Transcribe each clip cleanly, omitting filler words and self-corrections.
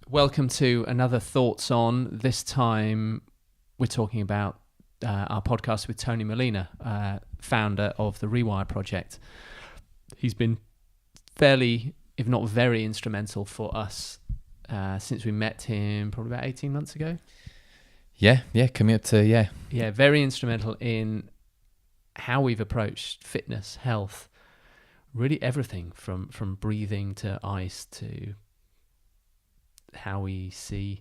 Welcome to another Thoughts On. This time we're talking about our podcast with Tony Molina, founder of the Rewire project. He's been fairly, if not very instrumental for us since we met him probably about 18 months ago. Yeah, coming up to, Yeah, very instrumental in how we've approached fitness, health, really everything from breathing to ice to how we see,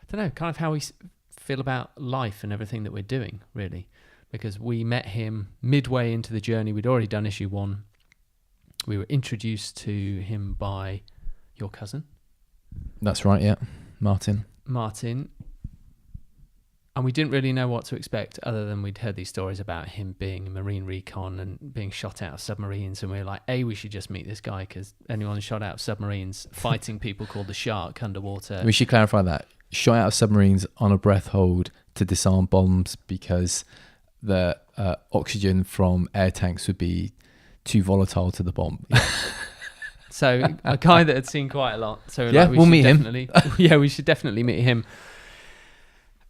I don't know, kind of how we feel about life and everything that we're doing, really. Because we met him midway into the journey. We'd already done issue 1. We were introduced to him by your cousin. That's right, yeah. Martin. And we didn't really know what to expect other than we'd heard these stories about him being a marine recon and being shot out of submarines. And we were like, we should just meet this guy because anyone shot out of submarines fighting people called the shark underwater. We should clarify that. Shot out of submarines on a breath hold to disarm bombs because the oxygen from air tanks would be too volatile to the bomb. Yeah. So a guy that had seen quite a lot. So yeah, we'll meet him. We should definitely meet him.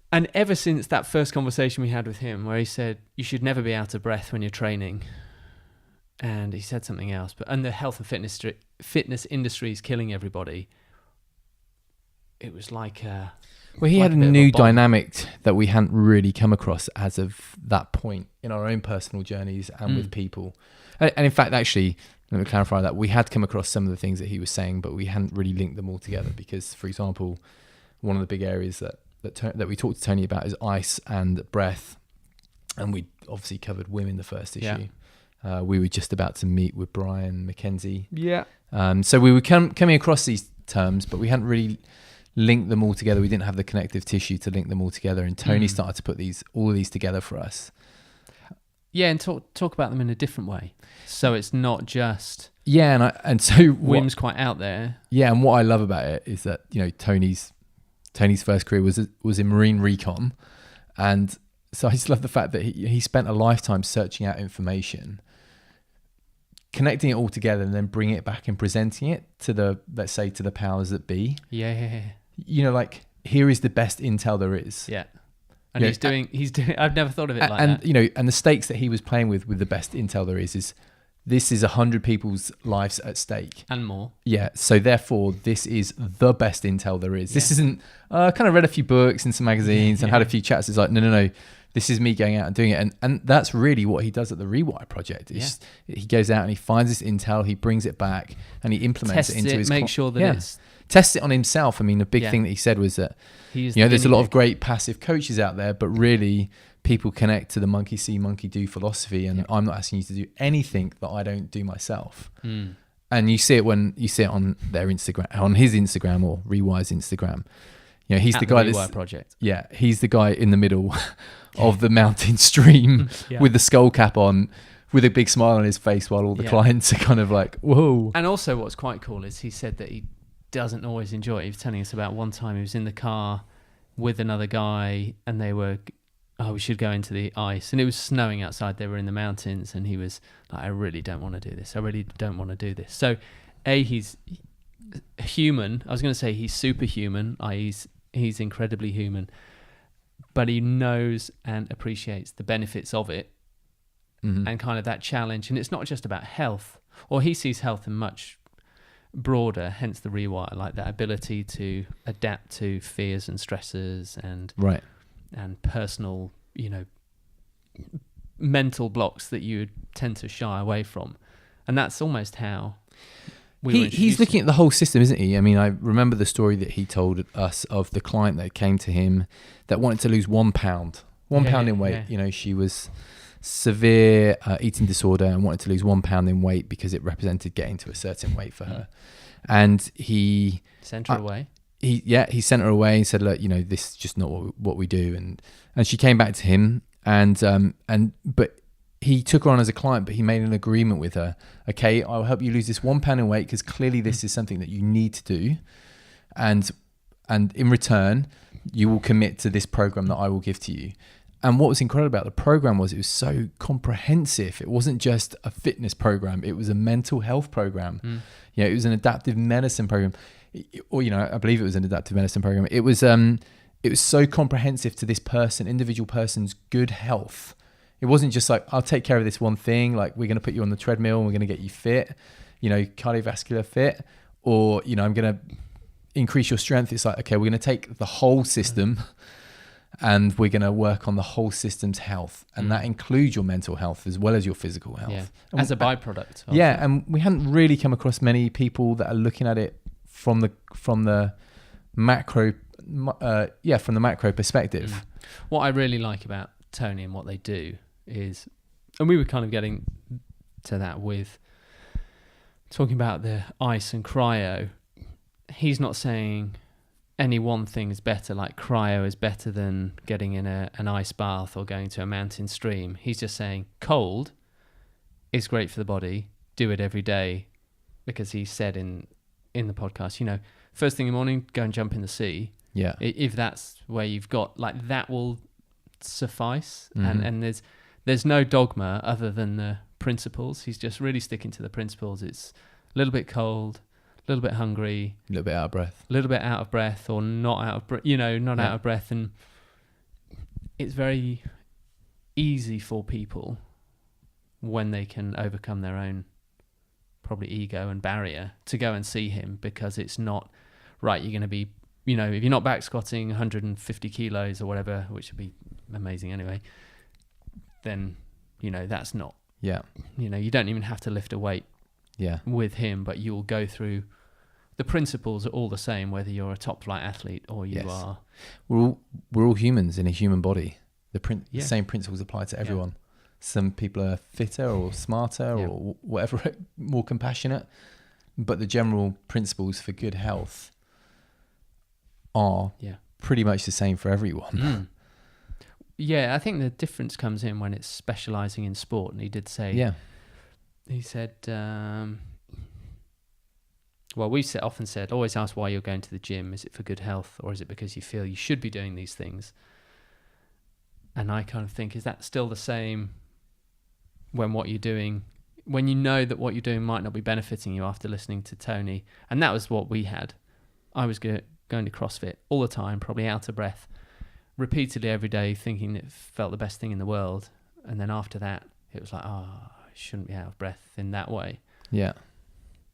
And ever since that first conversation we had with him, where he said, you should never be out of breath when you're training. And he said something else, and the health and fitness industry is killing everybody. It was like he had a new dynamic that we hadn't really come across as of that point in our own personal journeys and with people. And in fact, actually, let me clarify that we had come across some of the things that he was saying, but we hadn't really linked them all together because, for example, one of the big areas that we talked to Tony about is ice and breath, and we obviously covered WIM in the first issue. Yeah. We were just about to meet with Brian McKenzie. Yeah. So we were coming across these terms, but we hadn't really linked them all together. We didn't have the connective tissue to link them all together, and Tony started to put all of these together for us. Yeah, and talk about them in a different way. So it's not just and so WIM's quite out there. Yeah, and what I love about it is that Tony's first career was in marine recon, and so I just love the fact that he spent a lifetime searching out information, connecting it all together, and then bringing it back and presenting it to the powers that be. Yeah. Like, here is the best intel there is. Yeah. And he's doing. I've never thought of it like that. And and the stakes that he was playing with the best intel there is this is 100 people's lives at stake and more. Yeah, so therefore this is the best intel there is. Yeah. This isn't kind of read a few books and some magazines and had a few chats. It's like no. This is me going out and doing it, and that's really what he does at the Rewire project. He goes out and he finds this intel, he brings it back, and he implements it into his. Make sure that it's tests it on himself. I mean, the big thing that he said was that there's a lot of great passive coaches out there, but really people connect to the monkey see, monkey do philosophy, and I'm not asking you to do anything that I don't do myself. And you see it when you see it on their Instagram, on his Instagram or Rewire's Instagram. He's the guy that's project. Yeah, he's the guy in the middle of the mountain stream with the skull cap on, with a big smile on his face, while all the clients are kind of like, whoa. And also, what's quite cool is he said that he doesn't always enjoy it. He was telling us about one time he was in the car with another guy, and they were, we should go into the ice, and it was snowing outside. They were in the mountains, and he was like, I really don't want to do this. I really don't want to do this. So, he's human. I was going to say he's superhuman. He's incredibly human, but he knows and appreciates the benefits of it, and kind of that challenge. And it's not just about health, or he sees health in much broader, hence the Rewire, like that ability to adapt to fears and stresses and personal, mental blocks that you tend to shy away from. And that's almost how he's looking at the whole system, isn't he? I mean, I remember the story that he told us of the client that came to him that wanted to lose 1 pound, pound in weight. Yeah. She was severe eating disorder and wanted to lose 1 pound in weight because it represented getting to a certain weight for her. And he sent her away. He sent her away and said, look, this is just not what we do. And she came back to him but he took her on as a client, but he made an agreement with her. Okay, I'll help you lose this 1 pound in weight because clearly this is something that you need to do. And in return, you will commit to this program that I will give to you. And what was incredible about the program was it was so comprehensive. It wasn't just a fitness program. It was a mental health program. It was an adaptive medicine program. or I believe it was an adaptive medicine program. It was so comprehensive to this individual person's good health. It wasn't just like, I'll take care of this one thing, like we're going to put you on the treadmill and we're going to get you fit, cardiovascular fit, or I'm going to increase your strength. It's like, okay, we're going to take the whole system and we're going to work on the whole system's health, and that includes your mental health as well as your physical health, as a byproduct. And we hadn't really come across many people that are looking at it from the macro perspective. What I really like about Tony and what they do is, and we were kind of getting to that with talking about the ice and cryo. He's not saying any one thing is better, like cryo is better than getting in an ice bath or going to a mountain stream. He's just saying cold is great for the body, do it every day, because he said in the podcast, first thing in the morning, go and jump in the sea. Yeah. If that's where you've got, like, that will suffice. And there's no dogma other than the principles. He's just really sticking to the principles. It's a little bit cold, a little bit hungry, a little bit out of breath, or not out of breath, out of breath. And it's very easy for people when they can overcome their own probably ego and barrier to go and see him, because it's not right. You're going to be, if you're not back squatting 150 kilos or whatever, which would be amazing anyway, then, that's not, you don't even have to lift a weight with him, but you'll go through the principles are all the same, whether you're a top flight athlete or you are. We're all humans in a human body. The same principles apply to everyone. Some people are fitter or smarter or whatever, more compassionate, but the general principles for good health are pretty much the same for everyone. Yeah, I think the difference comes in when it's specialising in sport. And he did say, he said, well, we often said, always ask why you're going to the gym. Is it for good health, or is it because you feel you should be doing these things? And I kind of think, is that still the same when what you're doing, when you know that what you're doing might not be benefiting you after listening to Tony? And that was what we had. I was going to CrossFit all the time, probably out of breath, repeatedly every day, thinking it felt the best thing in the world. And then after that, it was like, I shouldn't be out of breath in that way. Yeah.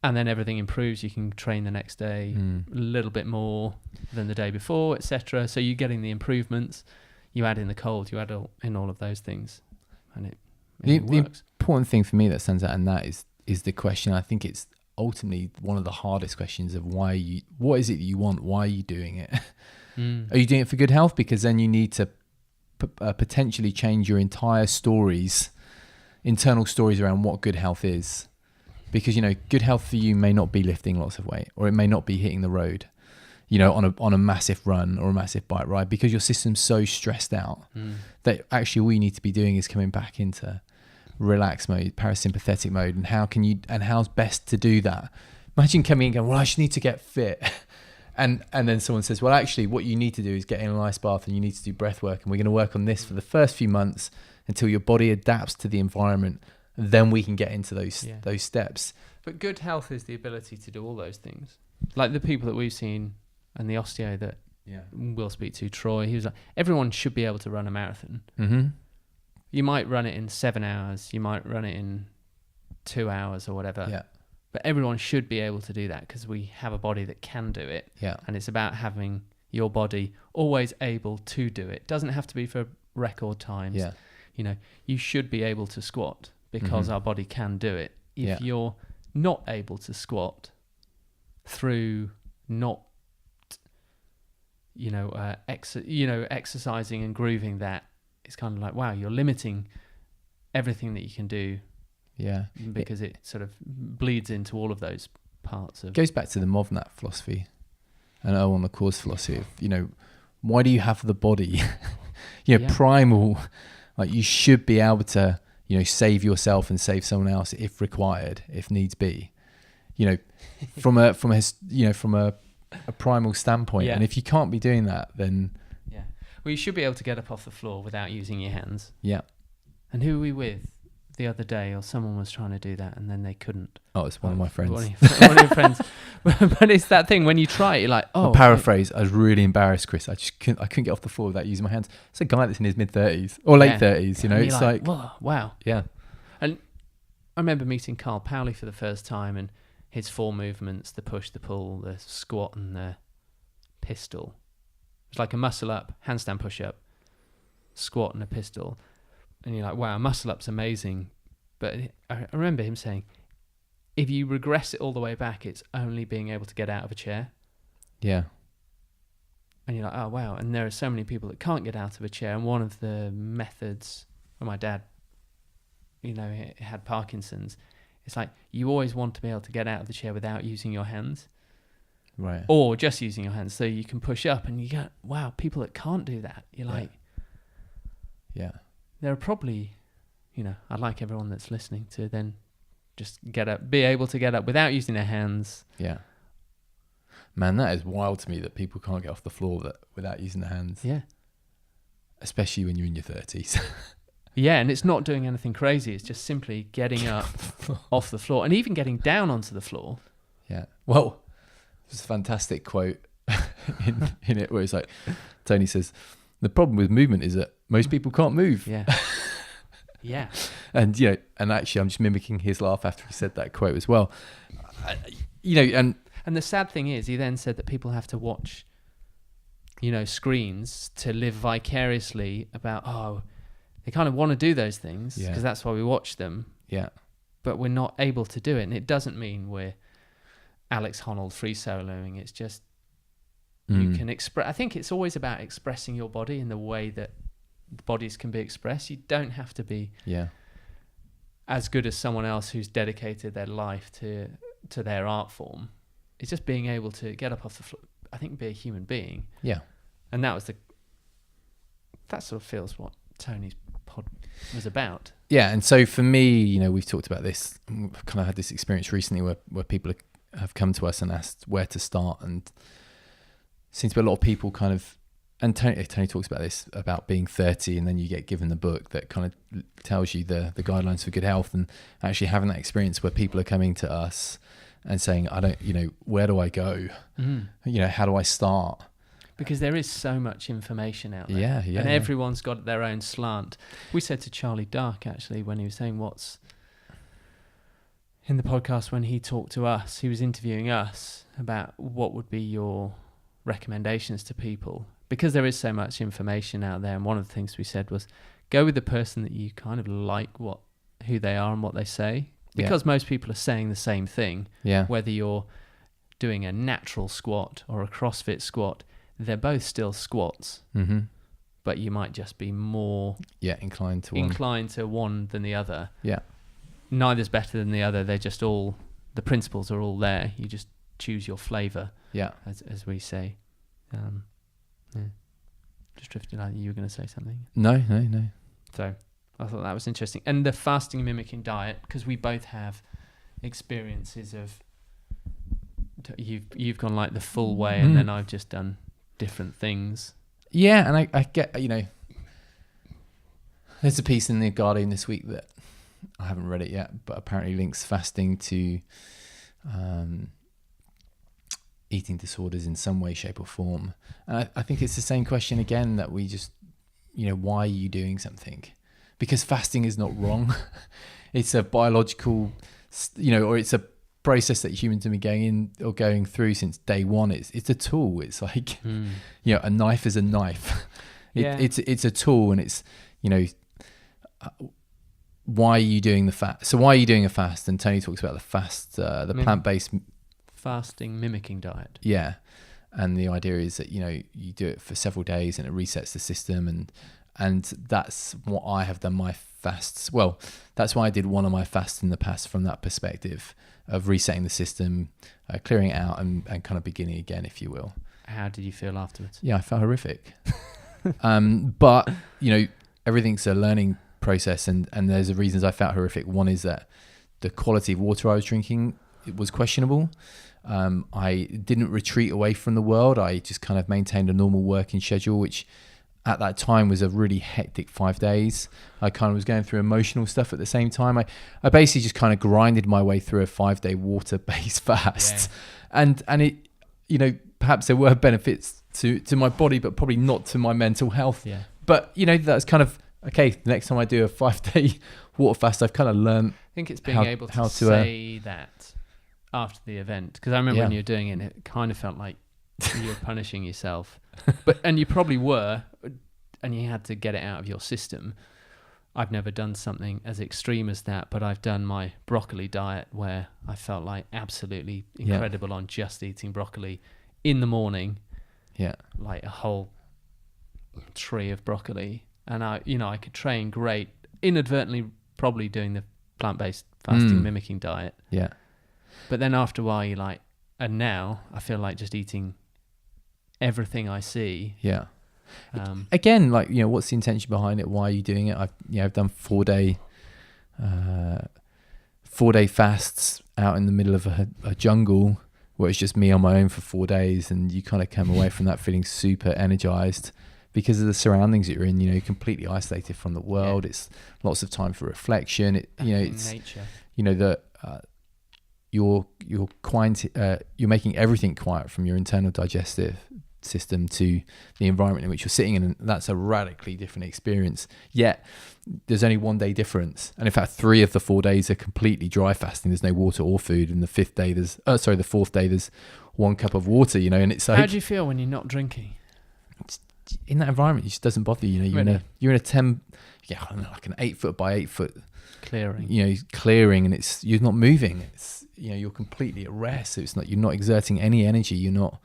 And then everything improves. You can train the next day a little bit more than the day before, etc. So you're getting the improvements. You add in the cold, you add in all of those things, and it works. The important thing for me that stands out in that is the question. I think it's ultimately one of the hardest questions of what is it that you want? Why are you doing it? Are you doing it for good health? Because then you need to potentially change your entire internal stories around what good health is. Because, good health for you may not be lifting lots of weight, or it may not be hitting the road, on a massive run or a massive bike ride, because your system's so stressed out that actually all you need to be doing is coming back into relax mode, parasympathetic mode. And how's best to do that? Imagine coming in and going, well, I just need to get fit. And then someone says, well, actually what you need to do is get in an ice bath and you need to do breath work. And we're going to work on this for the first few months until your body adapts to the environment. Then we can get into those steps. But good health is the ability to do all those things. Like the people that we've seen, and the osteo that we'll speak to, Troy, he was like, everyone should be able to run a marathon. Mm-hmm. You might run it in 7 hours, you might run it in 2 hours or whatever. Yeah. But everyone should be able to do that, because we have a body that can do it. Yeah. And it's about having your body always able to do it. It doesn't have to be for record times. Yeah. You should be able to squat, because our body can do it. If you're not able to squat through not, exercising and grooving that, it's kind of like, wow, you're limiting everything that you can do. Yeah. Because it sort of bleeds into all of those parts of... It goes back to the MovNat philosophy and on the course philosophy of, why do you have the body? Primal, like you should be able to, save yourself and save someone else if required, if needs be, from a primal standpoint. And if you can't be doing that, then well, you should be able to get up off the floor without using your hands. Yeah. And who are we with the other day, or someone was trying to do that and then they couldn't. Oh, it's one of my friends. One of your friends. But it's that thing when you try it, you're like, oh. A paraphrase. I was really embarrassed, Chris. I couldn't get off the floor without using my hands. It's a guy that's in his mid-30s or late 30s. You know, it's like whoa, wow. Yeah. And I remember meeting Carl Powley for the first time, and his 4 movements: the push, the pull, the squat, and the pistol. It's like a muscle up, handstand push up, squat, and a pistol. And you're like, wow, muscle up's amazing. But I remember him saying, if you regress it all the way back, it's only being able to get out of a chair. Yeah. And you're like, oh, wow. And there are so many people that can't get out of a chair. And one of the methods, when my dad, he had Parkinson's, it's like you always want to be able to get out of the chair without using your hands. Right. Or just using your hands so you can push up. And you go, wow, people that can't do that. You're like... Yeah. There are probably, I'd like everyone that's listening to then just get up, be able to get up without using their hands. Yeah. Man, that is wild to me that people can't get off the floor without using their hands. Yeah. Especially when you're in your 30s. Yeah, and it's not doing anything crazy. It's just simply getting up off the floor and even getting down onto the floor. Yeah. Well, there's a fantastic quote in it where it's like, Tony says, the problem with movement is that most people can't move. Yeah. Yeah. And, and actually I'm just mimicking his laugh after he said that quote as well. And the sad thing is he then said that people have to watch, screens to live vicariously about, they kind of want to do those things because that's why we watch them. Yeah. But we're not able to do it. And it doesn't mean we're Alex Honnold free soloing. It's just, you can express. I think it's always about expressing your body in the way that bodies can be expressed. You don't have to be as good as someone else who's dedicated their life to their art form. It's just being able to get up off the floor. I think be a human being. Yeah. And that sort of feels what Tony's pod was about. Yeah. And so for me, we've talked about this. We've kind of had this experience recently where people have come to us and asked where to start, and seems to be a lot of people kind of, and Tony talks about this, about being 30 and then you get given the book that kind of tells you the guidelines for good health, and actually having that experience where people are coming to us and saying, I don't, where do I go? How do I start? Because there is so much information out there. Yeah. And everyone's got their own slant. We said to Charlie Dark, actually, when he was saying in the podcast, when he talked to us, he was interviewing us about what would be your recommendations to people, because there is so much information out there. And one of the things we said was go with the person that you kind of like who they are and what they say, because most people are saying the same thing. Yeah. Whether you're doing a natural squat or a CrossFit squat, they're both still squats. Mm-hmm. But you might just be more inclined to one than the other. Yeah. Neither's better than the other. They're just all, the principles are all there. You just choose your flavor. Yeah. As we say. Just drifted out. You were going to say something? No. So I thought that was interesting. And the fasting mimicking diet, because we both have experiences of, you've gone like the full way, and then I've just done different things. Yeah, and I get, there's a piece in The Guardian this week that I haven't read it yet, but apparently links fasting to eating disorders in some way, shape or form. And I think it's the same question again, that we just, why are you doing something? Because fasting is not wrong. It's a biological, or it's a process that humans have been going through since day one. It's a tool. It's like, a knife is a knife. It's a tool, and it's, why are you doing the fast? So why are you doing a fast? And Tony talks about the fast, plant-based fasting mimicking diet. Yeah. And the idea is that, you do it for several days and it resets the system. And that's what I have done my fasts. Well, that's why I did one of my fasts in the past, from that perspective of resetting the system, clearing it out and kind of beginning again, if you will. How did you feel afterwards? Yeah, I felt horrific. But, everything's a learning process, and there's the reasons I felt horrific. One is that the quality of water I was drinking, it was questionable. I didn't retreat away from the world. I just kind of maintained a normal working schedule, which at that time was a really hectic 5 days. I kind of was going through emotional stuff at the same time. I basically just kind of grinded my way through a 5-day water-based fast. And it, you know, perhaps there were benefits to my body, but probably not to my mental health. Yeah. But, you know, that's kind of, okay, the next time I do a 5-day water fast, I've kind of learned. I think it's being able to say that after the event. Because I remember when you were doing it, it kind of felt like you were punishing yourself. And you probably were, and you had to get it out of your system. I've never done something as extreme as that, but I've done my broccoli diet where I felt like absolutely incredible on just eating broccoli in the morning. Yeah. Like a whole tree of broccoli. And I could train great, inadvertently probably doing the plant-based fasting mimicking diet. Yeah. But then after a while you're like, and now I feel like just eating everything I see. Yeah. Again, like, you know, what's the intention behind it? Why are you doing it? I've done 4-day fasts out in the middle of a jungle where it's just me on my own for 4 days, and you kind of come away from that feeling super energized because of the surroundings that you're in. You know, you're completely isolated from the world. It's lots of time for reflection. It's nature. You know that you're making everything quiet, from your internal digestive system to the environment in which you're sitting in, and that's a radically different experience. Yet there's only 1 day difference, and in fact 3 of the 4 days are completely dry fasting. There's no water or food, and the 4th day there's 1 cup of water, you know. And it's like, how do you feel when you're not drinking in that environment? It just doesn't bother you, you know. You're in a 10 I don't know, like an 8 foot by 8 foot clearing, you know, clearing, and you're not moving. It's, you know, you're completely at rest. So you're not exerting any energy. You're not,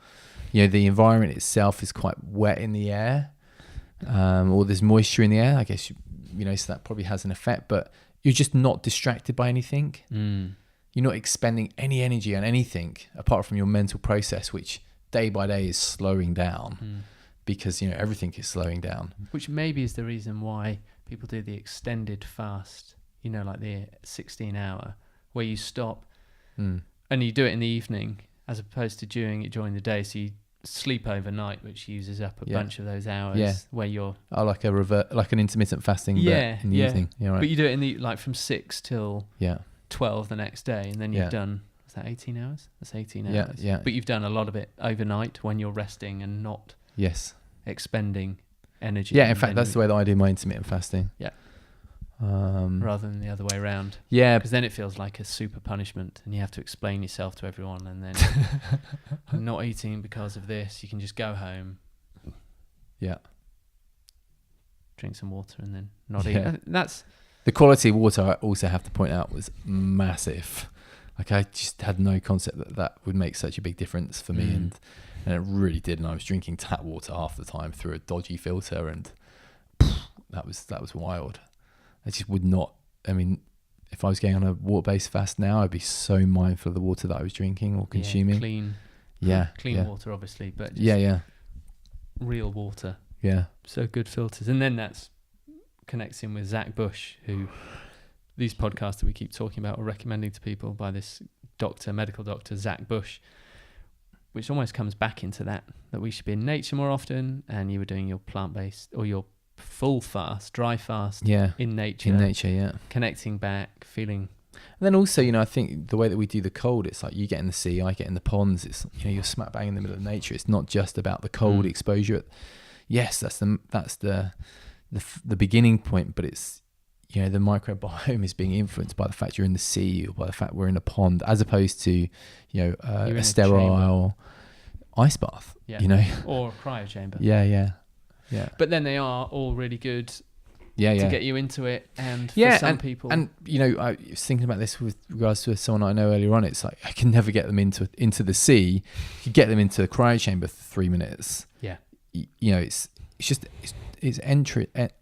you know, the environment itself is quite wet in the air, or there's moisture in the air, I guess, you know, so that probably has an effect, but you're just not distracted by anything. You're not expending any energy on anything apart from your mental process, which day by day is slowing down because, you know, everything is slowing down. Which maybe is the reason why people do the extended fast, you know, like the 16-hour, where you stop and you do it in the evening as opposed to doing it during the day. So you sleep overnight, which uses up a bunch of those hours where you're like an intermittent fasting, but in the evening. Yeah, right. But you do it in from 6 till 12 the next day, and then you've done, is that 18 hours? That's 18 hours. Yeah. But you've done a lot of it overnight when you're resting and not expending energy. Yeah, in fact, that's the way that I do my intermittent fasting. Yeah. Rather than the other way around. Yeah. Because then it feels like a super punishment, and you have to explain yourself to everyone, and then I'm not eating because of this. You can just go home. Yeah. Drink some water and then not eat. That's the quality of water, I also have to point out, was massive. Like, I just had no concept that would make such a big difference for me, and it really did. And I was drinking tap water half the time through a dodgy filter, and that was wild. I just would not. I mean, if I was going on a water-based fast now, I'd be so mindful of the water that I was drinking or consuming. Clean water, obviously, but just real water. Yeah. So good filters, and then that's connects in with Zach Bush, who these podcasts that we keep talking about or recommending to people by this medical doctor Zach Bush, which almost comes back into that we should be in nature more often, and you were doing your plant-based or your full fast, dry fast in nature, connecting back, feeling. And then also, you know, I think the way that we do the cold, it's like you get in the sea, I get in the ponds. It's, you know, you're smack bang in the middle of nature. It's not just about the cold exposure. Yes, that's the beginning point, but it's, you know, the microbiome is being influenced by the fact you're in the sea or by the fact we're in a pond, as opposed to, you know, a sterile ice bath, you know, or a cryo chamber. Yeah. But then they are all really good to get you into it. And for some people. And, you know, I was thinking about this with regards to someone I know earlier on. It's like, I can never get them into the sea. You get them into the cryo chamber for 3 minutes. Yeah. You know, it's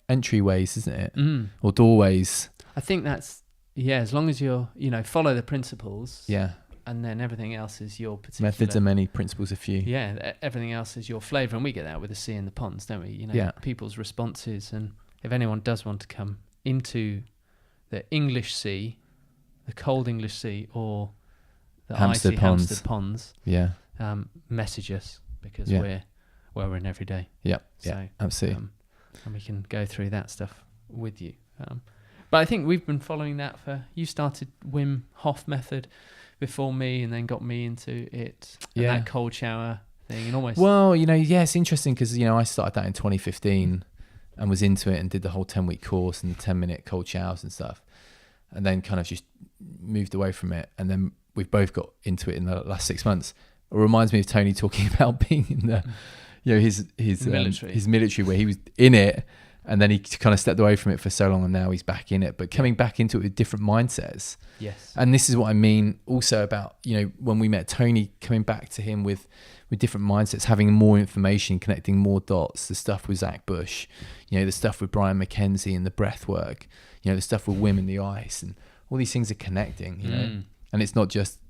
entryways, isn't it? Or doorways. I think that's, as long as you're, you know, follow the principles. Yeah. And then everything else is your particular... Methods are many, principles are few. Yeah, everything else is your flavour. And we get that with the sea and the ponds, don't we? You know, people's responses. And if anyone does want to come into the English Sea, the cold English Sea, or the icy Hampstead ponds, yeah, message us, because we're in every day. Yeah, so, absolutely. and we can go through that stuff with you. But I think we've been following that you started Wim Hof method before me, and then got me into it, and that cold shower thing, and almost. Well, it's interesting because, I started that in 2015 and was into it and did the whole 10-week course and 10-minute cold showers and stuff, and then kind of just moved away from it. And then we've both got into it in the last 6 months. It reminds me of Tony talking about being in the, his military, where he was in it and then he kind of stepped away from it for so long, and now he's back in it, but coming back into it with different mindsets. Yes. And this is what I mean also about, when we met Tony, coming back to him with different mindsets, having more information, connecting more dots, the stuff with Zach Bush, the stuff with Brian McKenzie and the breath work, the stuff with Wim and the ice, and all these things are connecting, and it's not just,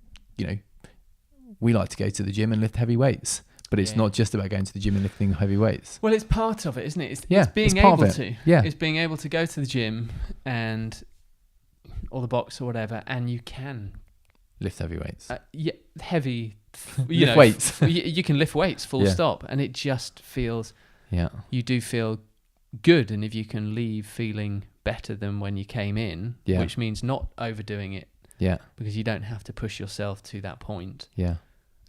we like to go to the gym and lift heavy weights, but it's not just about going to the gym and lifting heavy weights. Well, it's part of it, isn't it? It's being able to. Yeah. It's being able to go to the gym or the box or whatever, and you can lift heavy weights. Lift weights. You can lift weights, full stop, and it just feels. Yeah. You do feel good, and if you can leave feeling better than when you came in, which means not overdoing it. Yeah. Because you don't have to push yourself to that point. Yeah.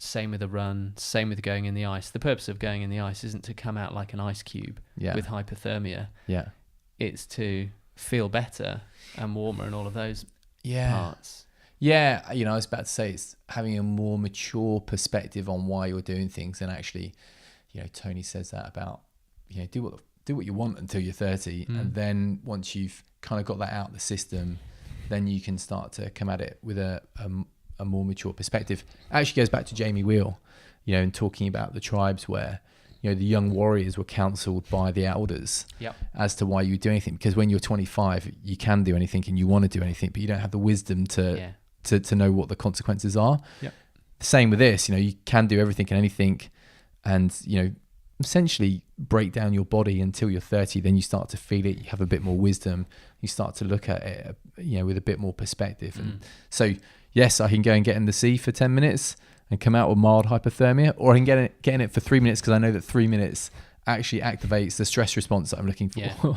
Same with a run, same with going in the ice. The purpose of going in the ice isn't to come out like an ice cube with hypothermia. Yeah. It's to feel better and warmer and all of those parts. Yeah. I was about to say, it's having a more mature perspective on why you're doing things. And actually, Tony says that about, do what you want until you're 30. And then once you've kind of got that out of the system, then you can start to come at it with a more mature perspective. It actually goes back to Jamie Wheel, and talking about the tribes where, the young warriors were counseled by the elders as to why you do anything. Because when you're 25, you can do anything and you want to do anything, but you don't have the wisdom to know what the consequences are. Yep. The same with this, you can do everything and anything, and, essentially break down your body until you're 30. Then you start to feel it. You have a bit more wisdom. You start to look at it, with a bit more perspective. And so, yes, I can go and get in the sea for 10 minutes and come out with mild hypothermia, or I can get in it for 3 minutes because I know that 3 minutes actually activates the stress response that I'm looking for. Yeah.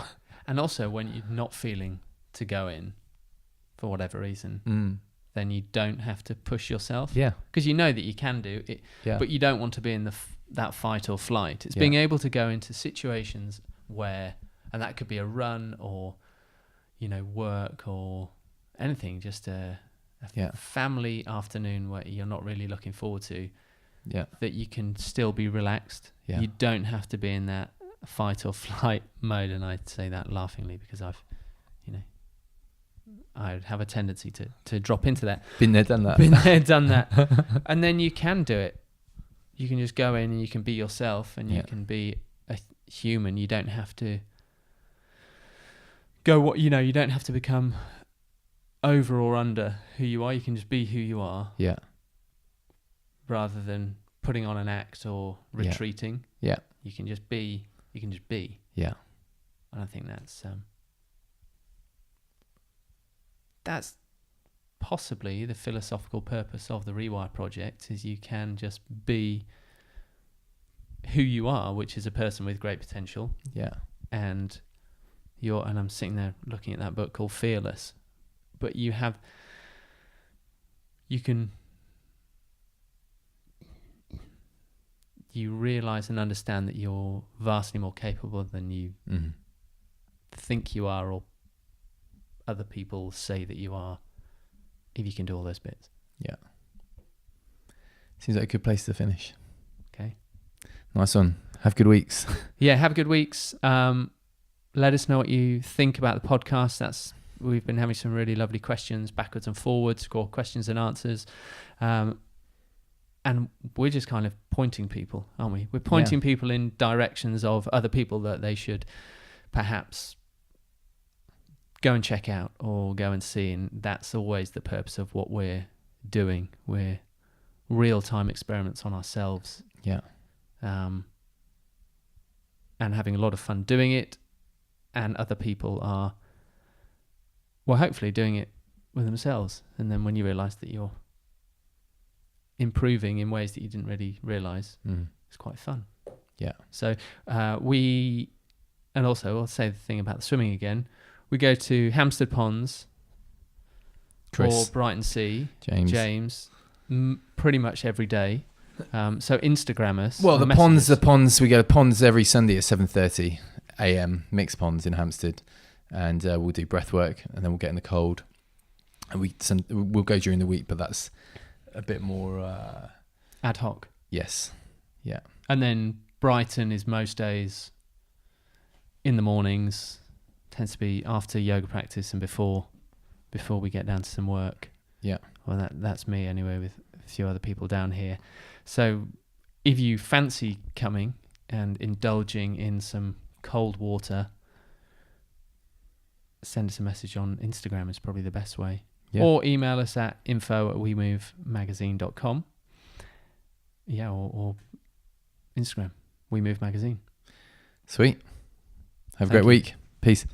And also, when you're not feeling to go in for whatever reason, then you don't have to push yourself. Yeah. Because you know that you can do it, but you don't want to be in that fight or flight. It's being able to go into situations where, and that could be a run or, work or anything, just a family afternoon where you're not really looking forward to, that you can still be relaxed. You don't have to be in that fight or flight mode. And I say that laughingly because I have a tendency to drop into that. Been there, done that. And then you can do it. You can just go in and you can be yourself, and you can be a human. You don't have to you don't have to become over or under who you are. You can just be who you are. Yeah. Rather than putting on an act or retreating. Yeah. You can just be. Yeah. And I think that's possibly the philosophical purpose of the Rewire project, is you can just be who you are, which is a person with great potential. Yeah. And I'm sitting there looking at that book called Fearless, but you realize and understand that you're vastly more capable than you think you are, or other people say that you are, if you can do all those bits. Yeah. Seems like a good place to finish. Okay. Nice one. Have good weeks. Yeah, have good weeks. Let us know what you think about the podcast. We've been having some really lovely questions backwards and forwards, or questions and answers. And we're just kind of pointing people, aren't we? We're pointing people in directions of other people that they should perhaps go and check out or go and see. And that's always the purpose of what we're doing. We're real-time experiments on ourselves. Yeah. And having a lot of fun doing it. And other people are, well, hopefully doing it with themselves. And then when you realise that you're improving in ways that you didn't really realise, it's quite fun. Yeah. So we And also, I'll say the thing about the swimming again. We go to Hampstead Ponds Chris, or Brighton Sea, James. pretty much every day. So Instagram us. Well, or the message us. ponds. We go to ponds every Sunday at 7:30 a.m. Mixed ponds in Hampstead, and we'll do breath work, and then we'll get in the cold, and we'll go during the week, but that's a bit more ad hoc. Yes, yeah. And then Brighton is most days in the mornings. Tends to be after yoga practice and before we get down to some work. Yeah. Well, that's me anyway, with a few other people down here. So if you fancy coming and indulging in some cold water, send us a message on Instagram is probably the best way. Yeah. Or email us at info@wemovemagazine.com. Yeah, or Instagram, weMove Magazine. Sweet. Have a great week. Peace.